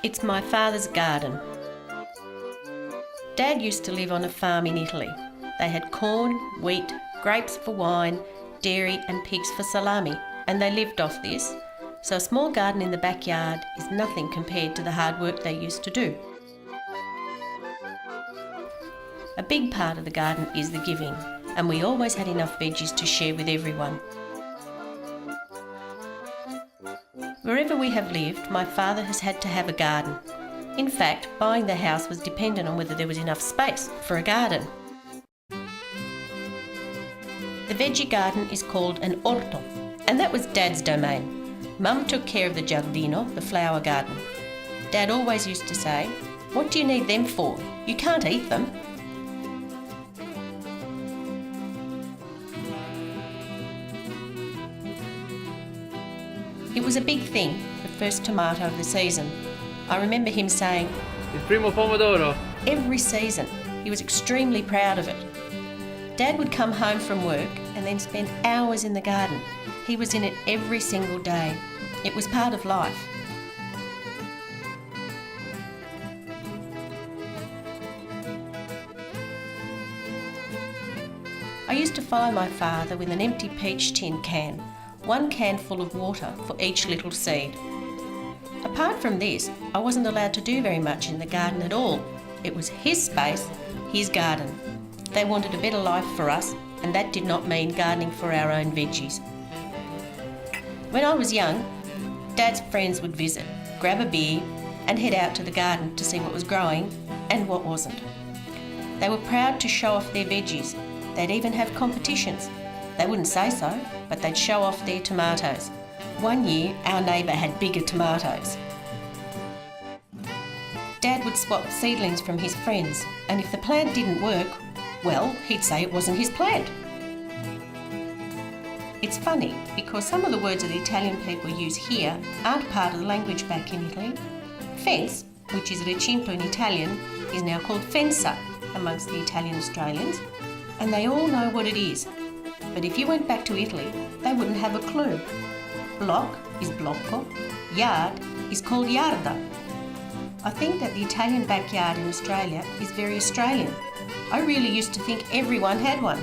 It's my father's garden. Dad used to live on a farm in Italy. They had corn, wheat, grapes for wine, dairy and pigs for salami, and they lived off this. So a small garden in the backyard is nothing compared to the hard work they used to do. A big part of the garden is the giving, and we always had enough veggies to share with everyone. Wherever we have lived, my father has had to have a garden. In fact, buying the house was dependent on whether there was enough space for a garden. The veggie garden is called an orto, and that was Dad's domain. Mum took care of the giardino, the flower garden. Dad always used to say, "What do you need them for? You can't eat them." It was a big thing, the first tomato of the season. I remember him saying, Il primo pomodoro. Every season. He was extremely proud of it. Dad would come home from work and then spend hours in the garden. He was in it every single day. It was part of life. I used to follow my father with an empty peach tin can, one can full of water for each little seed. Apart from this, I wasn't allowed to do very much in the garden at all. It was his space, his garden. They wanted a better life for us, and that did not mean gardening for our own veggies. When I was young, Dad's friends would visit, grab a beer, and head out to the garden to see what was growing and what wasn't. They were proud to show off their veggies. They'd even have competitions. They wouldn't say so, but they'd show off their tomatoes. One year, our neighbour had bigger tomatoes. Dad would swap seedlings from his friends, and if the plant didn't work, well, he'd say it wasn't his plant. It's funny, because some of the words that the Italian people use here aren't part of the language back in Italy. Fence, which is recinto in Italian, is now called fensa amongst the Italian Australians, and they all know what it is. But if you went back to Italy, they wouldn't have a clue. Block is blocco, yard is called yarda. I think that the Italian backyard in Australia is very Australian. I really used to think everyone had one.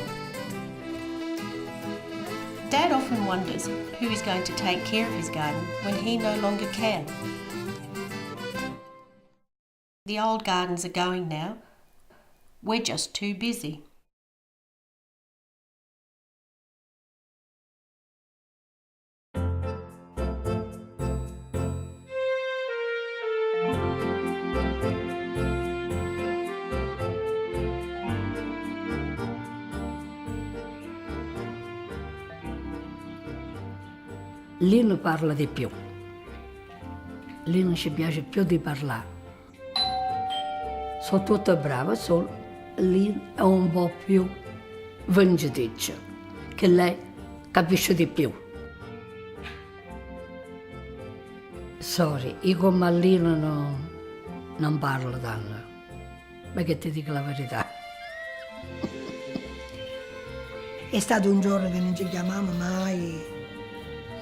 Dad often wonders who is going to take care of his garden when he no longer can. The old gardens are going now. We're just too busy. Lì non parla di più, lì non ci piace più di parlare. Sono tutte brave, solo lì è un po' più venditiccia, che lei capisce di più. Sorry, io con Mallino non parlo tanto, perché ti dico la verità. È stato un giorno che non ci chiamavamo mai.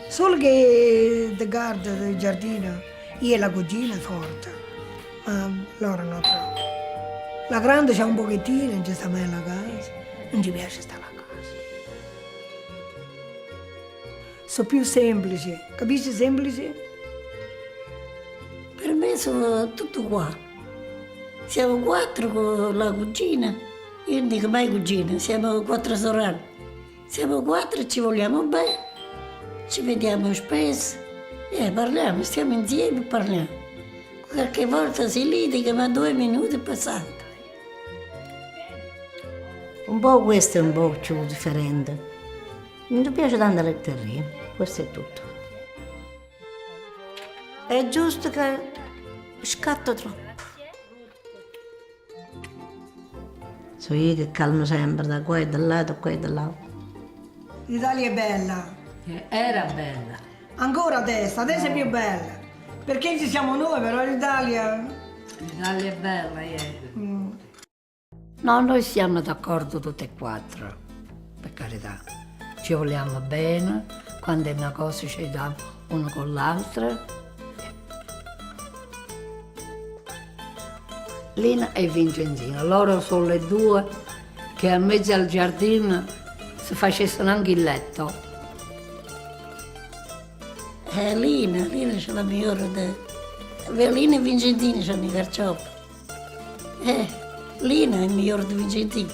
Solo che del giardino, io e la cugina forte, ma loro non troppo. La grande c'ha un pochettino, non ci sta mai alla casa, non ci piace stare a casa. Sono più semplici, capisci semplici? Per me sono tutto qua. Siamo 4 con la cugina, io non dico mai cugina, siamo 4 sorelle. Siamo 4 e ci vogliamo bene. Ci vediamo spesso e parliamo, stiamo insieme e parliamo. Qualche volta si litiga, ma 2 minuti è passato. Un po' questo è un po' più differente. Non mi piace tanto le letterie, questo è tutto. È giusto che scatto troppo. Sono io che calmo sempre da qua e da là. L'Italia è bella. Era bella. Ancora adesso è più bella. Perché ci siamo noi, però l'Italia... L'Italia è bella, No, noi siamo d'accordo tutte e 4, per carità. Ci vogliamo bene, quando è una cosa ci diamo uno con l'altra. Lina e Vincenzina. Loro sono le due che a mezzo al giardino si facessero anche il letto. Lina c'è la migliore. Lina e Vincenzina c'hanno i carciofi. Lina è il migliore di Vincenzina.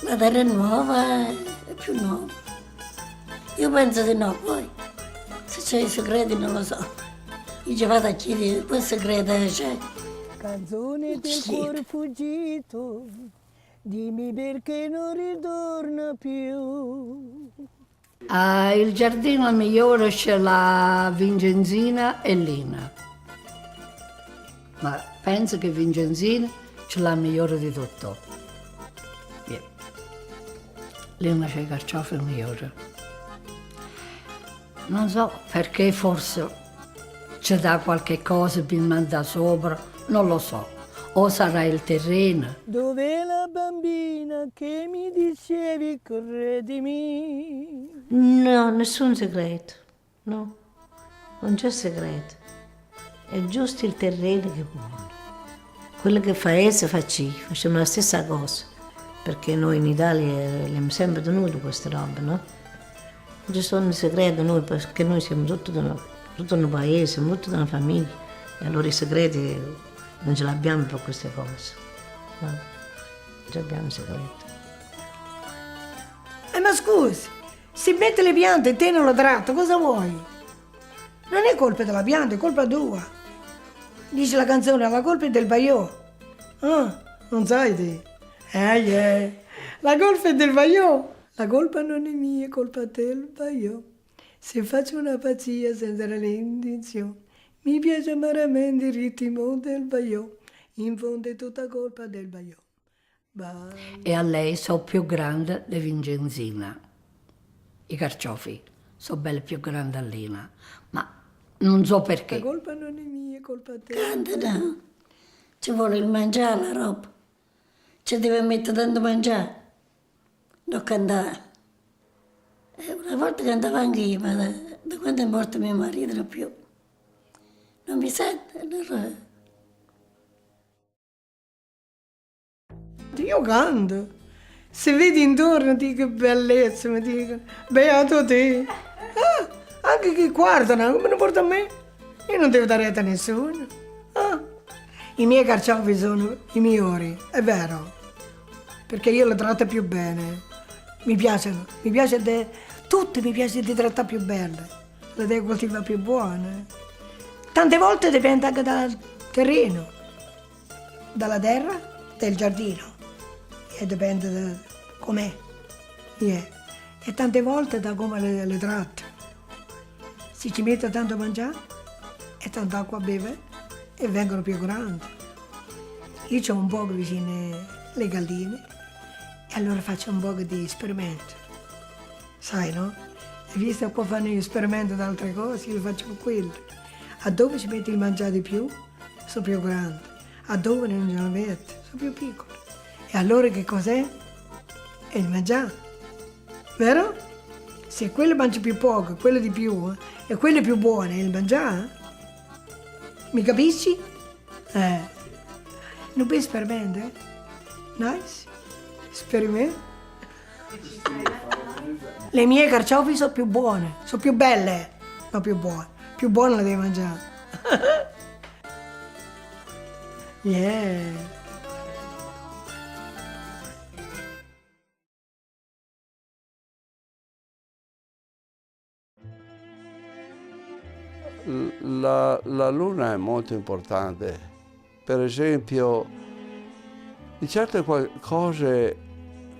La terra è nuova, è più nuova. Io penso di no, poi. Se c'è i segreti non lo so. Io ci vado a chiedere, poi il segreto c'è. Canzone del cuore fuggito, dimmi perché non ritorna più. Il giardino migliore c'è la Vincenzina e Lina. Ma penso che Vincenzina c'è la migliore di tutto. Yeah. Lina c'è i carciofi migliori. Non so perché, forse c'è da qualche cosa per mandare sopra, non lo so. O sarà il terreno. Dov'è la bambina che mi dicevi credimi? No, nessun segreto, no, non c'è segreto. È giusto il terreno che vuole. Quello che fa essa facciamo la stessa cosa, perché noi in Italia abbiamo sempre tenuto queste robe, no? Non ci sono segreti noi, perché noi siamo tutto un paese, siamo tutta una famiglia, e allora i segreti non ce l'abbiamo per queste cose, no? Non ce l'abbiamo segreti. Ma scusi, si mette le piante e te non lo tratto, cosa vuoi? Non è colpa della pianta, è colpa tua. Dice la canzone, la colpa è del Baiò. Ah, non sai te? La colpa è del Baiò. La colpa non è mia, è colpa del Baiò. Se faccio una pazzia senza l'intenzione, mi piace amaramente il ritmo del Baiò. In fondo è tutta colpa del Baiò. E a lei sono più grande di Vincenzina. I carciofi sono belli più grandi a Lina, ma non so perché. La colpa non è mia, è colpa del Canta, no? Ci vuole il mangiare, la roba. Ci deve mettere tanto mangiare. Non cantare. Una volta cantavo anche io, ma da quando è morto mio marito non più. Non mi sente, allora... Io canto. Se vedi intorno, dico che bellezza, mi dicono, beato te. Ah, anche chi guardano, come non porta a me? Io non devo dare retta a nessuno. Ah, i miei carciofi sono i migliori, è vero. Perché io li tratto più bene. Mi piacciono, tutti mi piace di trattare più bene. Le devo coltivare più buone. Tante volte dipende anche dal terreno, dalla terra, del giardino. E dipende da com'è. Yeah. E tante volte da come le tratto. Se ci metto tanto a mangiare e tanta acqua a bere e vengono più grandi. Io ho un po' vicino le galline e allora faccio un po' di esperimento. Sai, no? E visto qua fanno gli esperimenti di altre cose, io faccio quello. A dove ci metti il mangiare di più, sono più grandi. A dove non ce lo metti, sono più piccoli. E allora che cos'è? È il mangiare, vero? Se quello mangia più poco, quello di più, e quello è più buono, è il mangiare. Mi capisci? Non puoi sperimentare? Nice? Sperimento? Le mie carciofi sono più buone, sono più belle, no più buone. Più buone le devi mangiare. Yeah. La luna è molto importante. Per esempio, di certe cose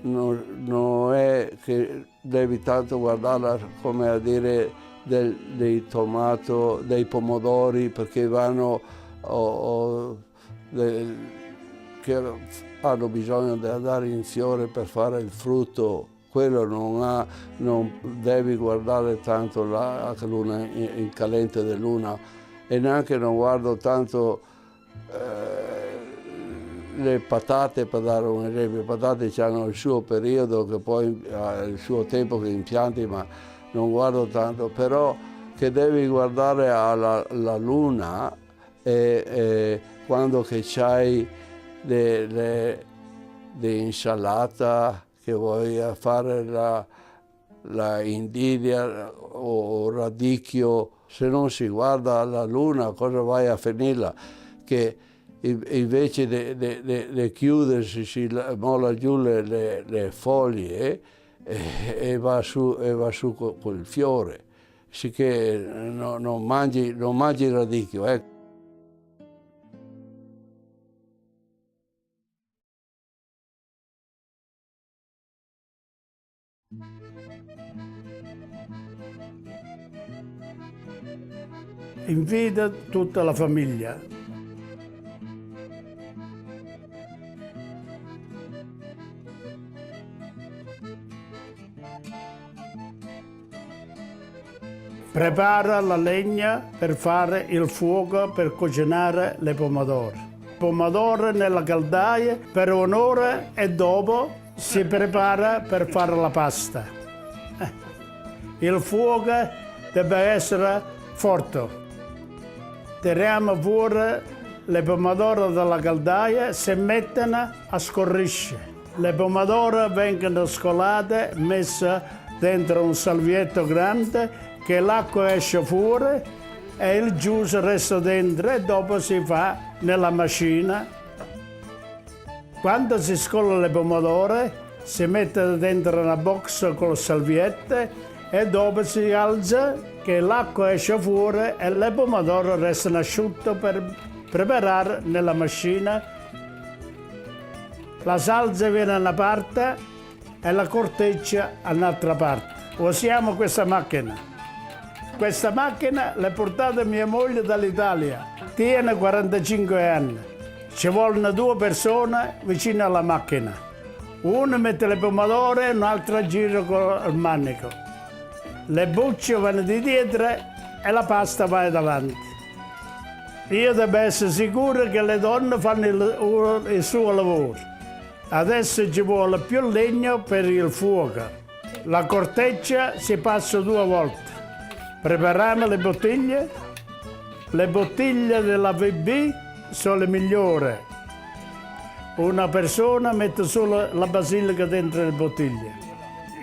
non è che devi tanto guardarla come a dire dei tomati, dei pomodori, perché vanno che hanno bisogno di andare in fiore per fare il frutto. Quello non devi guardare tanto la luna in calente della luna, e neanche non guardo tanto le patate, per dare un esempio. Le patate hanno il suo periodo, che poi ha il suo tempo che impianti, ma non guardo tanto. Però che devi guardare alla luna quando che c'hai le insalata, che vuoi fare la indiglia o radicchio, se non si guarda alla luna cosa vai a finirla? Che invece di chiudersi si molla giù le foglie e va su col fiore, sicché non mangi il radicchio. Invita tutta la famiglia. Prepara la legna per fare il fuoco per cucinare le pomodore. Pomodoro nella caldaia per un'ora e dopo si prepara per fare la pasta. Il fuoco deve essere forte. Tiriamo fuori le pomodoro dalla caldaia, si mettono a scorrisce. Le pomodoro vengono scolate, messe dentro un salvietto grande, che l'acqua esce fuori e il juice resta dentro e dopo si fa nella macchina. Quando si scolla le pomodoro, si mette dentro una box con le salviette e dopo si alza che l'acqua esce fuori e le pomodoro restano asciutte per preparare nella macchina. La salsa viene da una parte e la corteccia all'altra parte. Usiamo questa macchina. Questa macchina l'ha portata mia moglie dall'Italia. Tiene 45 anni. Ci vogliono 2 persone vicino alla macchina. Uno mette le pomodore e un'altra gira con il manico. Le bucce vanno di dietro e la pasta va davanti. Io devo essere sicuro che le donne fanno il suo lavoro. Adesso ci vuole più legno per il fuoco. La corteccia si passa 2 volte. Prepariamo le bottiglie. Le bottiglie della VB sono le migliori. Una persona mette solo la basilica dentro le bottiglie.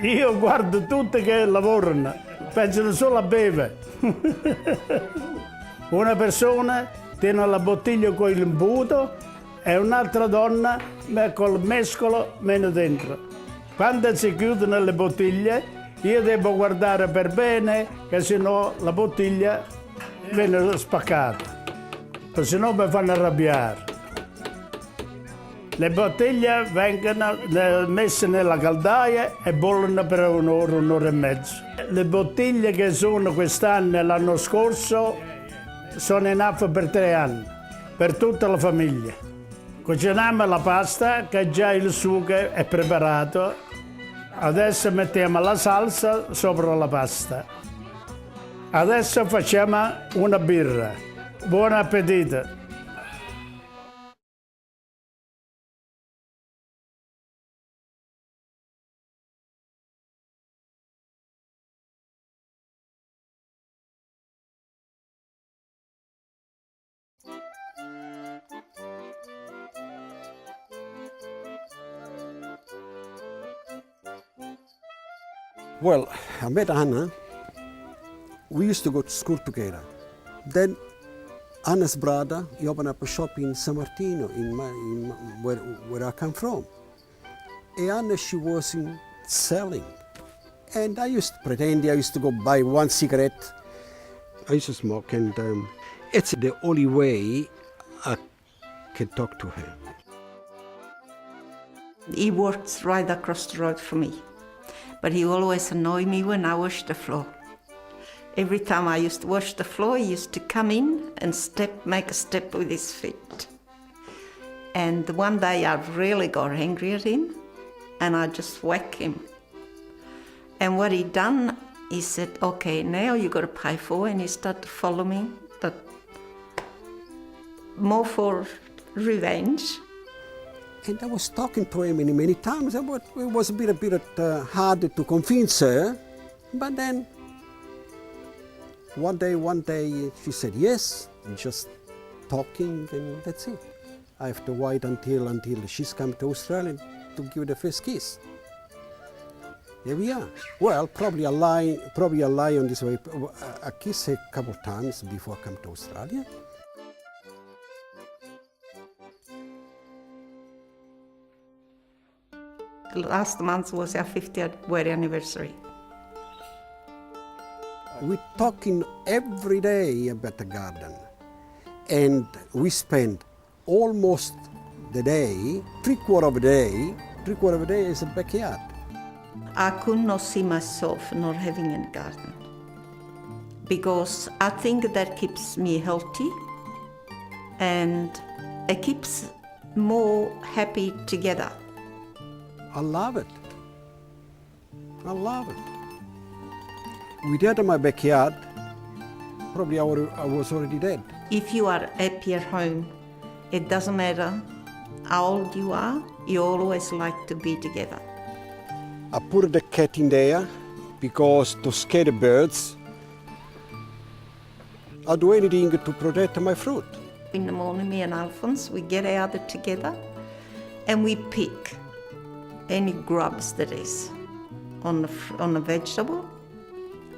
Io guardo tutti che lavorano, pensano solo a bere. Una persona tiene la bottiglia con l'imbuto e un'altra donna col mescolo meno dentro. Quando si chiudono le bottiglie, io devo guardare per bene, che sennò la bottiglia viene spaccata, se no mi fanno arrabbiare. Le bottiglie vengono messe nella caldaia e bollono per un'ora e mezzo. Le bottiglie che sono quest'anno e l'anno scorso sono in acqua per 3 anni, per tutta la famiglia. Cuciniamo la pasta, che già il sugo è preparato. Adesso mettiamo la salsa sopra la pasta. Adesso facciamo una birra. Buon appetito! Well, I met Anna. We used to go to school together. Then Anna's brother, he opened up a shop in San Martino, where I come from. And Anna, she was selling. And I used to pretend, I used to go buy 1 cigarette. I used to smoke, and it's the only way I can talk to her. He works right across the road from me, but he always annoyed me when I washed the floor. Every time I used to wash the floor, he used to come in and make a step with his feet. And one day I really got angry at him, and I just whacked him. And what he done, he said, okay, now you got to pay for it, and he started to follow me, but more for revenge. And I was talking to him many times. It was a bit hard to convince her, but then one day she said yes, and just talking, and that's it. I have to wait until she's come to Australia to give the first kiss. Here we are. Well, probably I lie on this way. I kiss a couple of times before I come to Australia. Last month was our 50th wedding anniversary. We're talking every day about the garden, and we spend almost the day, three-quarter of a day is a backyard. I could not see myself not having a garden because I think that keeps me healthy and it keeps more happy together. I love it. I love it. Without my backyard, probably I was already dead. If you are happy at home, it doesn't matter how old you are, you always like to be together. I put the cat in there because to scare the birds. I'll do anything to protect my fruit. In the morning, me and Alphonse, we get out together and we pick any grubs that is on the vegetable,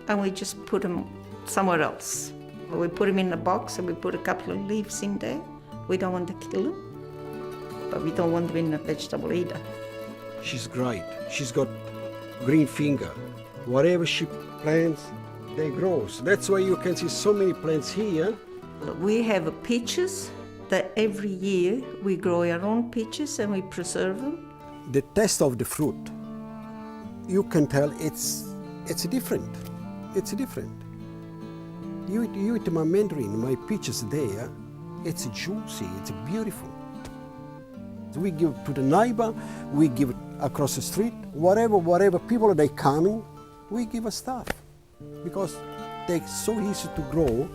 and we just put them somewhere else. We put them in a box and we put a couple of leaves in there. We don't want to kill them, but we don't want them in the vegetable either. She's great. She's got green finger. Whatever she plants, they grow. So that's why you can see so many plants here. We have peaches that every year we grow our own peaches and we preserve them. The taste of the fruit, you can tell it's different. It's different. You eat my mandarin, my peaches there, it's juicy, it's beautiful. So we give to the neighbor, we give it across the street, whatever people they coming, we give us stuff. Because they're so easy to grow,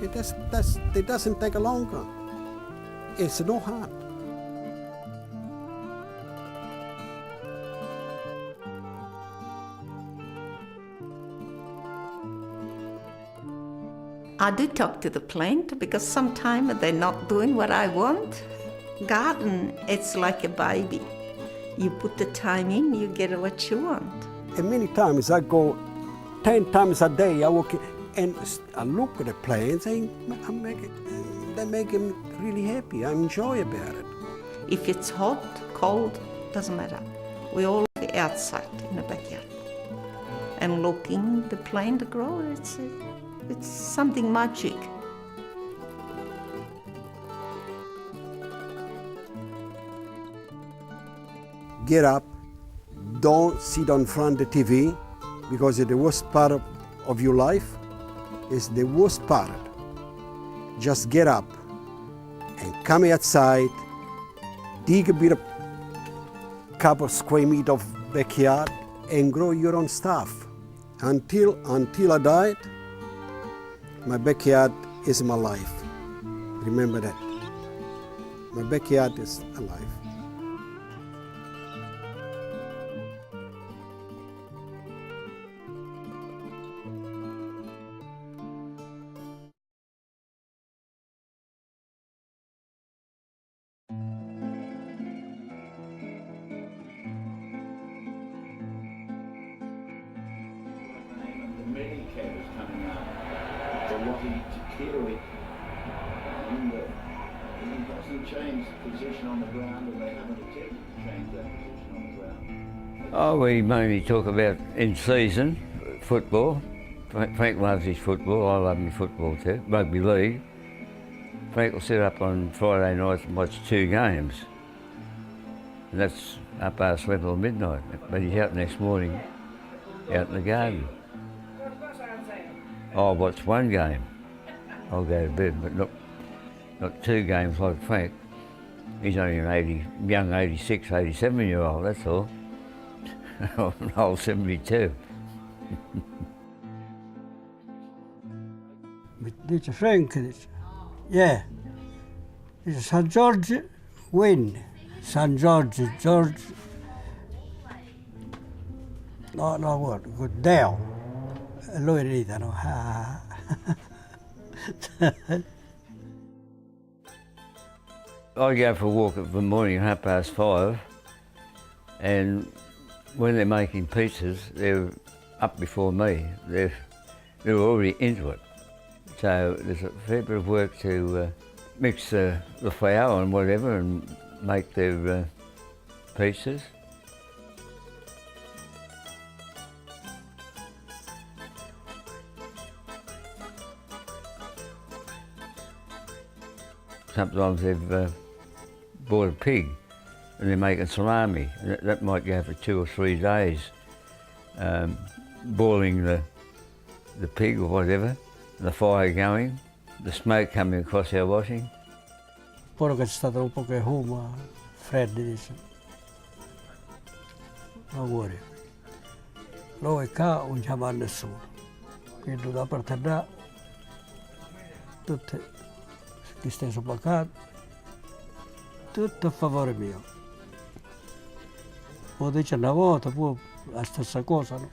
it doesn't take a longer. It's no hard. I do talk to the plant because sometimes they're not doing what I want. Garden, it's like a baby. You put the time in, you get what you want. And many times I go 10 times a day, I walk and I look at the plants and they make them really happy. I enjoy about it. If it's hot, cold, doesn't matter. We all be outside in the backyard and looking the plant grow. It's something magic. Get up, don't sit on front of the TV because it's the worst part of your life. It's the worst part. Just get up and come outside, dig a bit of couple square meter of backyard and grow your own stuff. Until I died, my backyard is my life. Remember that. My backyard is alive. Oh, we mainly talk about in season football. Frank loves his football, I love my football too, rugby league. Frank will sit up on Friday nights and watch 2 games. And that's up past 11 or midnight. But he's out next morning, out in the garden. I'll watch 1 game. I'll go to bed, but not 2 games like Frank. He's only an young 86, 87-year-old, that's all. An old 72. Dice Frank, dice, yeah. Dice St. George win. St. George. No, what? Good Deo. E lui ridano. I go for a walk in the morning at 5:30, and when they're making pizzas, they're up before me. They're already into it. So there's a fair bit of work to mix the flour and whatever and make their pizzas. Sometimes they've bought a pig and they're making salami. That might go for 2 or 3 days, boiling the pig or whatever, the fire going, the smoke coming across our washing. Poi che c'è stato un po' che humo, freddi, dice. Auguri. Noi qua non chiama a nessuno. Quindi da parte da tutti chi stesso pagato, tutto a favore mio. Lo dice una volta, poi la stessa cosa, no?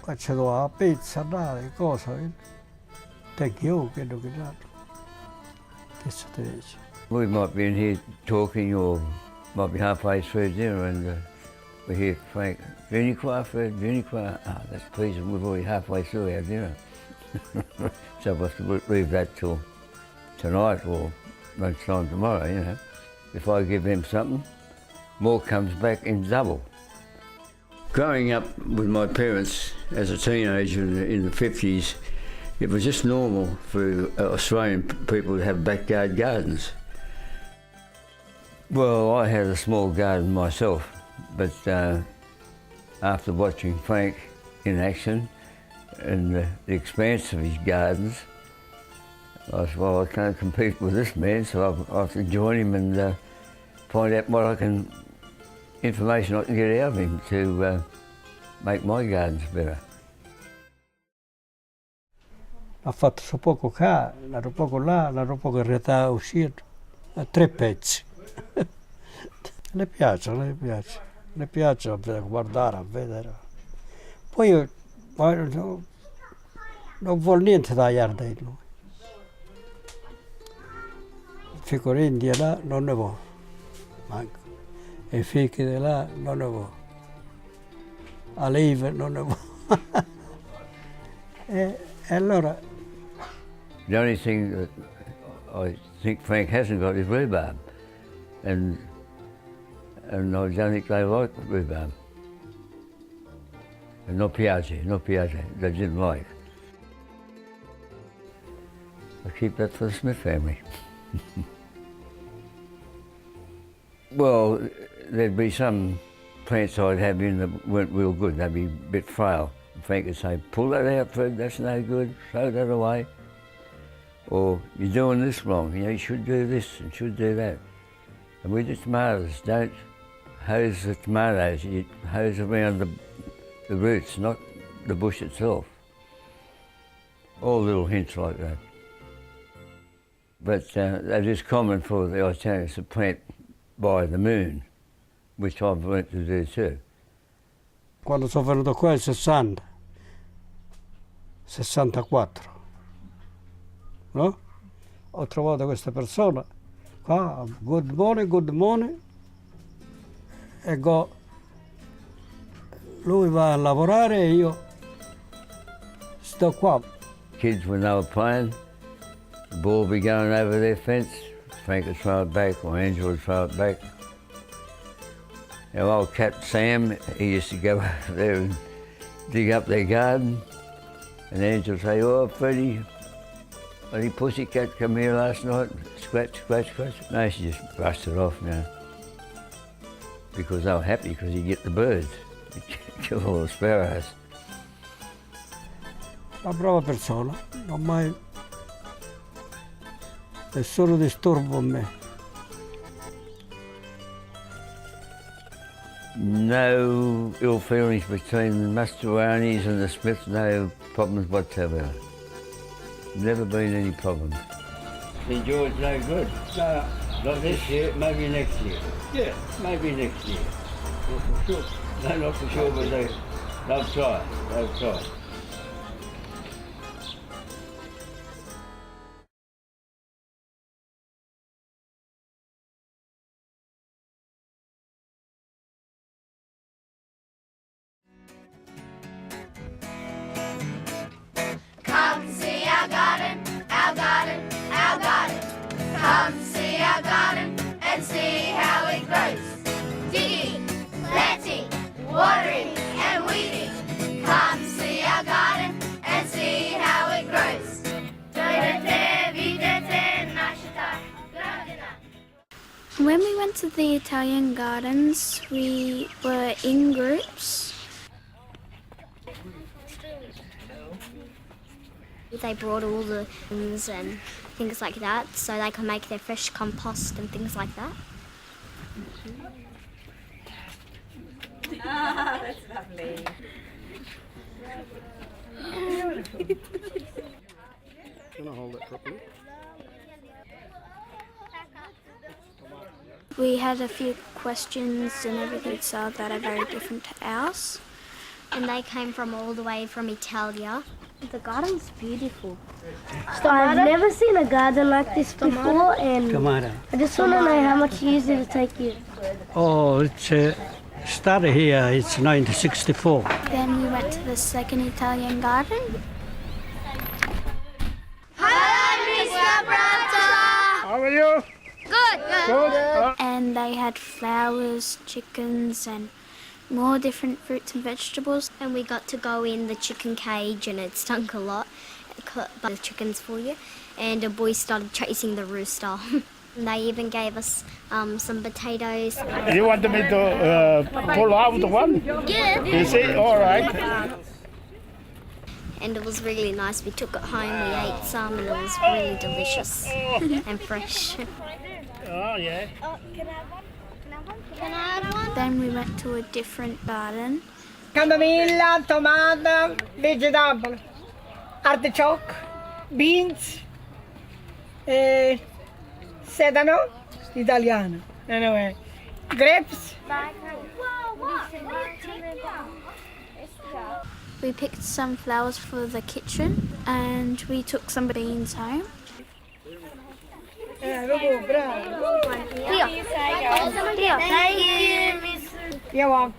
Qua c'è la pizza, le cose, thank you, che altro. Che si dice? We might be in here talking or might be halfway through dinner and we hear Frank, Junior choir, Fred, Junior choir. Ah, that's pleasing, we're already halfway through our dinner. So we'll have to leave that till tonight or lunchtime tomorrow, you know. If I give them something, more comes back in double. Growing up with my parents as a teenager in the 50s, it was just normal for Australian people to have backyard gardens. Well, I had a small garden myself, but after watching Frank in action and the expanse of his gardens, I said, well, I can't compete with this man, so I have to join him and find out what information I can get out of him to make my gardens better. Ha fatto su poco qua, un altro poco là, un altro poco in realtà è uscito, a 3 pezzi. Le piace a guardare, a vedere. Poi io non vuol niente da giardino. Ficorini di là non ne vuole, manco. E fichi di là non ne vuole. Olive non ne vuole. E allora... The only thing that I think Frank hasn't got is rhubarb, and I don't think they like rhubarb. And no piace, they didn't like. I keep that for the Smith family. Well, there'd be some plants I'd have in that weren't real good, they'd be a bit frail. Frank would say, pull that out, Fred, that's no good, throw that away. Or, you're doing this wrong, you know, you should do this and should do that. And with the tomatoes, don't hose the tomatoes, you hose around the roots, not the bush itself. All little hints like that. But that is common for the Italians to plant by the moon, which I've learnt to do too. Quando sono venuto qua nel 60, 64, no? Ho trovato questa persona qua, good morning, e lui va a lavorare e io sto qua. Kids, when they were playing, the ball would be going over their fence, Frank would throw it back, or Angela would throw it back. Our old cat Sam, he used to go over there and dig up their garden, and Angela would say, oh, Freddie, bloody pussycat come here last night, scratch, scratch, scratch. No, she just brushed it off now. Because they were happy because he'd get the birds, he'd kill all the sparrows. Una brava persona, non mai nessuno disturbo a me. No ill feelings between the Mastroiannis and the Smiths, no problems whatsoever. Never been any problems. St. George no good? No. Not this year, maybe next year. Yeah, maybe next year. Not for sure. No, not for sure, but they'll try. When we went to the Italian gardens, we were in groups. They brought all the things and things like that so they can make their fresh compost and things like that. Ah, that's lovely. Can I hold it properly? We had a few questions and everything so that are very different to ours. And they came from all the way from Italia. The garden's beautiful. I've never seen a garden like this before, and Tamara. I just want to know how much years did it take you? Oh, it's started here, it's 1964. Then we went to the second Italian garden. How are you? Good. And they had flowers, chickens, and more different fruits and vegetables. And we got to go in the chicken cage and it stunk a lot. It cut the chickens for you. And a boy started chasing the rooster. And they even gave us some potatoes. You want me to pull out one? Yeah. You see? All right. And it was really nice. We took it home, we ate some, and it was really delicious and fresh. Oh, yeah. Can I have one? Then we went to a different garden. Camomilla, tomato, vegetable, artichoke, beans, sedano, italiano, anyway, grapes. We picked some flowers for the kitchen and we took some beans home. You're welcome.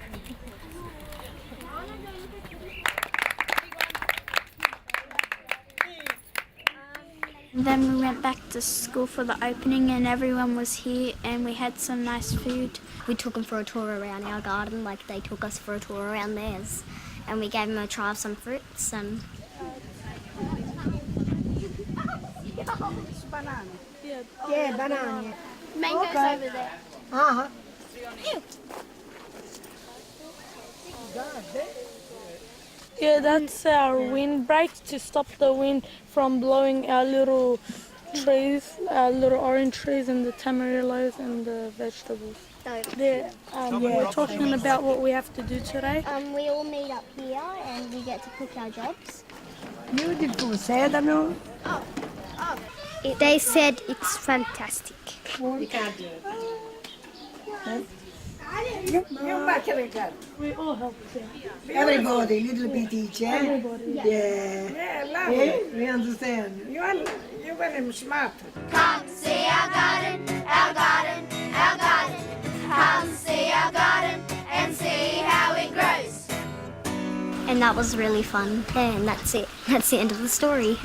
Then we went back to school for the opening and everyone was here and we had some nice food. We took them for a tour around our garden like they took us for a tour around theirs. And we gave them a try of some fruits and... Yeah, banana. Mangoes over there. Uh-huh. Yeah, that's our windbreak to stop the wind from blowing our little trees, our little orange trees and the tamarillos and the vegetables. We're talking about what we have to do today. We all meet up here and we get to pick our jobs. Beautiful sedano. They said it's fantastic. We all help. Everybody, little bit each, yeah? Everybody. Yeah. We understand. You're very smart. Come see our garden, our garden, our garden. Come see our garden and see how it grows. And that was really fun. And that's it. That's the end of the story.